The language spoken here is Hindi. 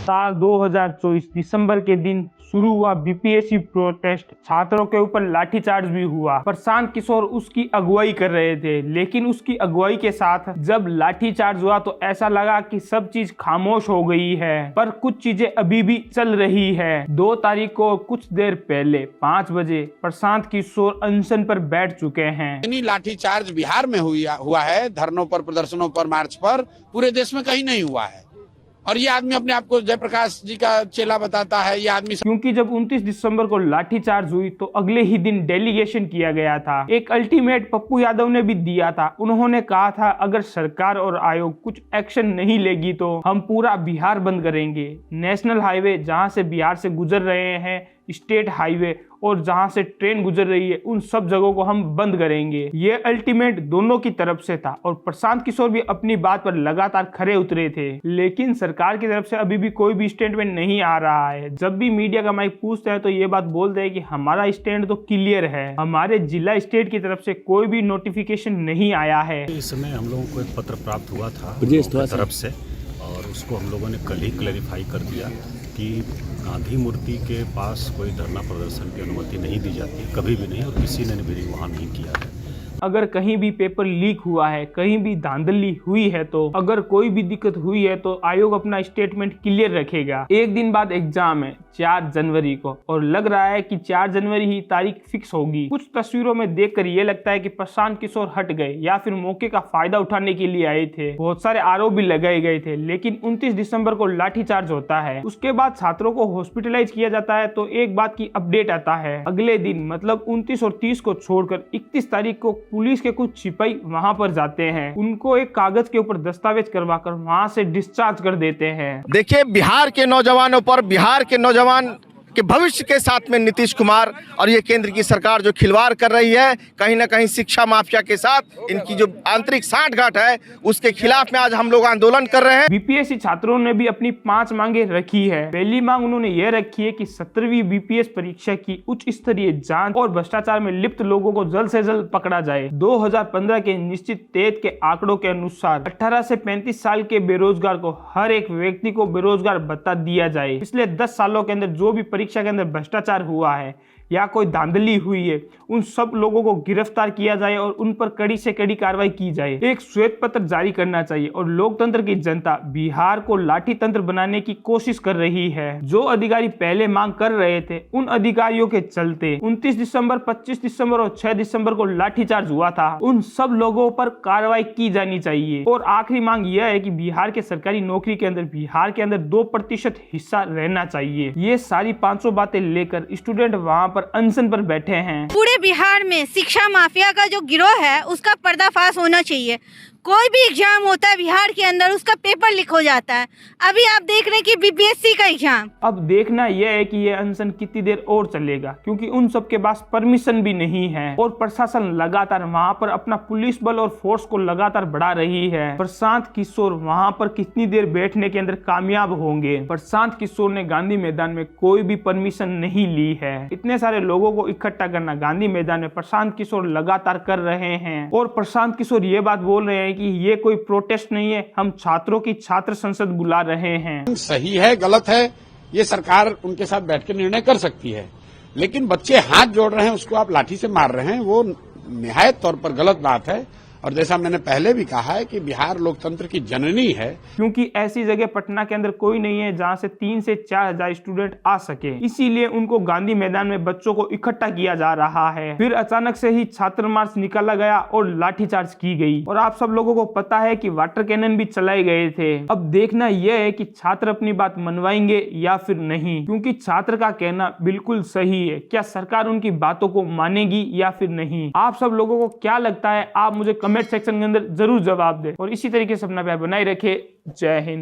साल 2024 दिसंबर के दिन शुरू हुआ बीपीएससी प्रोटेस्ट। छात्रों के ऊपर लाठीचार्ज भी हुआ। प्रशांत किशोर उसकी अगुवाई कर रहे थे, लेकिन उसकी अगुवाई के साथ जब लाठीचार्ज हुआ तो ऐसा लगा कि सब चीज खामोश हो गई है, पर कुछ चीजें अभी भी चल रही है। 2 तारीख को कुछ देर पहले 5 बजे प्रशांत किशोर अनशन पर बैठ चुके हैं। लाठीचार्ज बिहार में हुआ है, धरनों पर, प्रदर्शनों पर, मार्च पर, पूरे देश में कहीं नहीं हुआ है। और ये आदमी अपने आप को जयप्रकाश जी का चेला बताता है। ये आदमी क्योंकि जब 29 दिसंबर को लाठीचार्ज हुई तो अगले ही दिन डेलीगेशन किया गया था। एक अल्टीमेट पप्पू यादव ने भी दिया था। उन्होंने कहा था अगर सरकार और आयोग कुछ एक्शन नहीं लेगी तो हम पूरा बिहार बंद करेंगे। नेशनल हाईवे जहां से बिहार से गुजर रहे हैं, स्टेट हाईवे और जहां से ट्रेन गुजर रही है, उन सब जगहों को हम बंद करेंगे। ये अल्टीमेट दोनों की तरफ से था और प्रशांत किशोर भी अपनी बात पर लगातार खरे उतरे थे। लेकिन सरकार की तरफ से अभी भी कोई भी स्टेटमेंट नहीं आ रहा है। जब भी मीडिया का माइक पूछते हैं तो ये बात बोलते हैं कि हमारा स्टैंड तो क्लियर है, हमारे जिला स्टेट की तरफ से कोई भी नोटिफिकेशन नहीं आया है। इस समय हम लोगों को एक पत्र प्राप्त हुआ था तरफ से और उसको हम लोगों ने कल ही क्लैरिफाई कर दिया कि गांधी मूर्ति के पास कोई धरना प्रदर्शन की अनुमति नहीं दी जाती, कभी भी नहीं, और किसी ने भी वहाँ नहीं किया है। अगर कहीं भी पेपर लीक हुआ है, कहीं भी धांधली हुई है, तो अगर कोई भी दिक्कत हुई है तो आयोग अपना स्टेटमेंट क्लियर रखेगा। एक दिन बाद एग्जाम है 4 जनवरी को और लग रहा है कि 4 जनवरी ही तारीख फिक्स होगी। कुछ तस्वीरों में देखकर ये लगता है कि प्रशांत किशोर हट गए या फिर मौके का फायदा उठाने के लिए आए थे। बहुत सारे आरोप भी लगाए गए थे, लेकिन 29 दिसंबर को लाठीचार्ज होता है। उसके बाद छात्रों को हॉस्पिटलाइज किया जाता है तो एक बात की अपडेट आता है। अगले दिन मतलब 29 और 30 को छोड़कर 31 तारीख को पुलिस के कुछ सिपाही वहां पर जाते हैं। उनको एक कागज के ऊपर दस्तावेज करवाकर वहां से डिस्चार्ज कर देते हैं। देखिए, बिहार के नौजवानों पर, बिहार के नौजवान के भविष्य के साथ में नीतीश कुमार और ये केंद्र की सरकार जो खिलवाड़ कर रही है, कहीं ना कहीं शिक्षा माफिया के साथ इनकी जो आंतरिक साठगांठ है उसके खिलाफ में आज हम लोग आंदोलन कर रहे हैं। बीपीएससी छात्रों ने भी अपनी 5 मांगे रखी है। पहली मांग उन्होंने ये रखी है कि 17वीं बीपीएस परीक्षा की उच्च स्तरीय जांच और भ्रष्टाचार में लिप्त लोगों को जल्द से जल्द पकड़ा जाए। 2015 के निश्चित तेज के आंकड़ों के अनुसार 18 से 35 साल के बेरोजगार को हर एक व्यक्ति को बेरोजगार भत्ता दिया जाए। पिछले 10 सालों के अंदर जो भी परीक्षा के अंदर भ्रष्टाचार हुआ है या कोई धांधली हुई है, उन सब लोगों को गिरफ्तार किया जाए और उन पर कड़ी से कड़ी कार्रवाई की जाए। एक श्वेत पत्र जारी करना चाहिए और लोकतंत्र की जनता बिहार को लाठी तंत्र बनाने की कोशिश कर रही है। जो अधिकारी पहले मांग कर रहे थे, उन अधिकारियों के चलते 29 दिसंबर, 25 दिसंबर और 6 दिसंबर को लाठीचार्ज हुआ था, उन सब लोगों पर कार्रवाई की जानी चाहिए। और आखिरी मांग यह है कि बिहार के सरकारी नौकरी के अंदर बिहार के अंदर 2% हिस्सा रहना चाहिए। ये सारी 500 बातें लेकर स्टूडेंट वहाँ पर अनशन पर बैठे हैं। पूरे बिहार में शिक्षा माफिया का जो गिरोह है उसका पर्दाफाश होना चाहिए। कोई भी एग्जाम होता है बिहार के अंदर, उसका पेपर लीक हो जाता है। अभी आप देख रहे हैं कि बीपीएससी का एग्जाम। अब देखना यह है कि यह अनशन कितनी देर और चलेगा, क्योंकि उन सब के पास परमिशन भी नहीं है और प्रशासन लगातार वहां पर अपना पुलिस बल और फोर्स को लगातार बढ़ा रही है। प्रशांत किशोर वहां पर कितनी देर बैठने के अंदर कामयाब होंगे? प्रशांत किशोर ने गांधी मैदान में कोई भी परमिशन नहीं ली है। इतने सारे लोगों को इकट्ठा करना गांधी मैदान में प्रशांत किशोर लगातार कर रहे हैं और प्रशांत किशोर ये बात बोल रहे हैं कि ये कोई प्रोटेस्ट नहीं है, हम छात्रों की छात्र संसद बुला रहे हैं। सही है, गलत है, ये सरकार उनके साथ बैठ के निर्णय कर सकती है, लेकिन बच्चे हाथ जोड़ रहे हैं, उसको आप लाठी से मार रहे हैं, वो निहायत तौर पर गलत बात है। और जैसा मैंने पहले भी कहा है कि बिहार लोकतंत्र की जननी है, क्योंकि ऐसी जगह पटना के अंदर कोई नहीं है जहां से 3 से 4 हजार स्टूडेंट आ सके। इसीलिए उनको गांधी मैदान में बच्चों को इकट्ठा किया जा रहा है। फिर अचानक से ही छात्र मार्च निकाला गया और लाठीचार्ज की गई और आप सब लोगों को पता है कि वाटर कैनन भी चलाए गए थे। अब देखना यह है कि छात्र अपनी बात मनवाएंगे या फिर नहीं, क्योंकि छात्र का कहना बिल्कुल सही है। क्या सरकार उनकी बातों को मानेगी या फिर नहीं? आप सब लोगों को क्या लगता है? आप मुझे कमेंट सेक्शन के अंदर जरूर जवाब दें और इसी तरीके से अपना प्यार बनाए रखें। जय हिंद।